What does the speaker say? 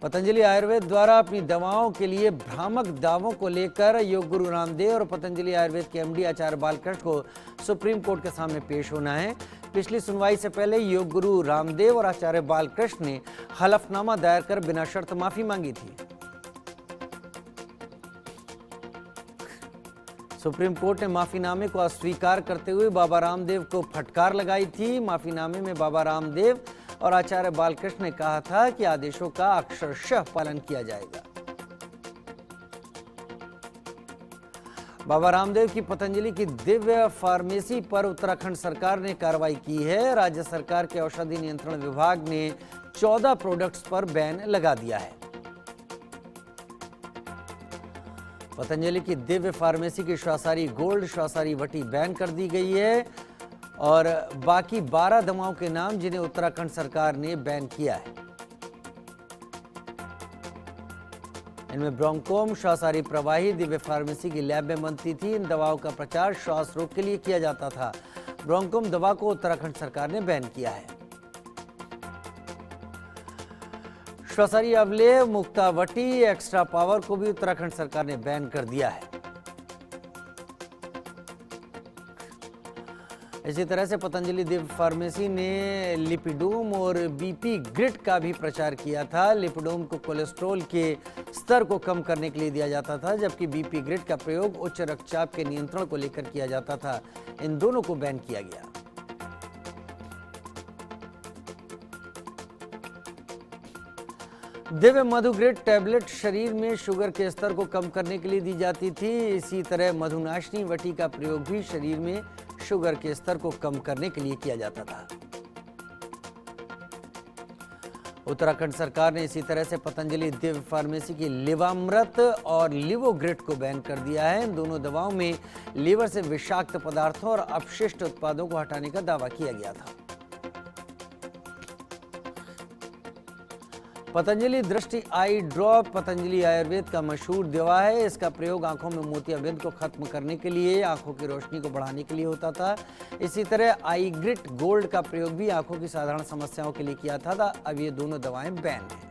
पतंजलि आयुर्वेद द्वारा अपनी दवाओं के लिए भ्रामक दावों को लेकर योग गुरु रामदेव और पतंजलि आयुर्वेद के एमडी आचार्य बालकृष्ण को सुप्रीम कोर्ट के सामने पेश होना है। पिछली सुनवाई से पहले योग गुरु रामदेव और आचार्य बालकृष्ण ने हलफनामा दायर कर बिना शर्त माफी मांगी थी। सुप्रीम कोर्ट ने माफीनामे को अस्वीकार करते हुए बाबा रामदेव को फटकार लगाई थी। माफीनामे में बाबा रामदेव और आचार्य बालकृष्ण ने कहा था कि आदेशों का अक्षरशः पालन किया जाएगा। बाबा रामदेव की पतंजलि की दिव्य फार्मेसी पर उत्तराखंड सरकार ने कार्रवाई की है। राज्य सरकार के औषधि नियंत्रण विभाग ने 14 प्रोडक्ट्स पर बैन लगा दिया है। पतंजलि की दिव्य फार्मेसी की श्वासारी गोल्ड, श्वासारी वटी बैन कर दी गई है और बाकी 12 दवाओं के नाम जिन्हें उत्तराखंड सरकार ने बैन किया है। इनमें ब्रोंकोम, श्वासारी प्रवाही दिव्य फार्मेसी की लैब में बनती थी। इन दवाओं का प्रचार श्वास रोग के लिए किया जाता था। ब्रोंकोम दवा को उत्तराखंड सरकार ने बैन किया है। श्वासारी अवलेव, मुक्तावटी, एक्स्ट्रा पावर को भी उत्तराखंड सरकार ने बैन कर दिया है। इसी तरह से पतंजलि दिव्य फार्मेसी ने लिपिडोम और बीपी ग्रिड का भी प्रचार किया था। लिपिडोम को कोलेस्ट्रॉल के स्तर को कम करने के लिए दिया जाता था, जबकि बीपी ग्रिड का प्रयोग उच्च रक्तचाप के नियंत्रण को लेकर किया जाता था। इन दोनों को बैन किया गया। दिव्य मधु ग्रिड टैबलेट शरीर में शुगर के स्तर को कम करने के लिए दी जाती थी। इसी तरह मधुनाशिनी वटी का प्रयोग भी शरीर में शुगर के स्तर को कम करने के लिए किया जाता था। उत्तराखंड सरकार ने इसी तरह से पतंजलि दिव्य फार्मेसी की लिवामृत और लिवोग्रिड को बैन कर दिया है। इन दोनों दवाओं में लीवर से विषाक्त पदार्थों और अपशिष्ट उत्पादों को हटाने का दावा किया गया था। पतंजलि दृष्टि आई ड्रॉप पतंजलि आयुर्वेद का मशहूर दवा है। इसका प्रयोग आंखों में मोतियाबिंद को खत्म करने के लिए, आंखों की रोशनी को बढ़ाने के लिए होता था। इसी तरह आई ग्रिट गोल्ड का प्रयोग भी आंखों की साधारण समस्याओं के लिए किया था। अब ये दोनों दवाएं बैन हैं।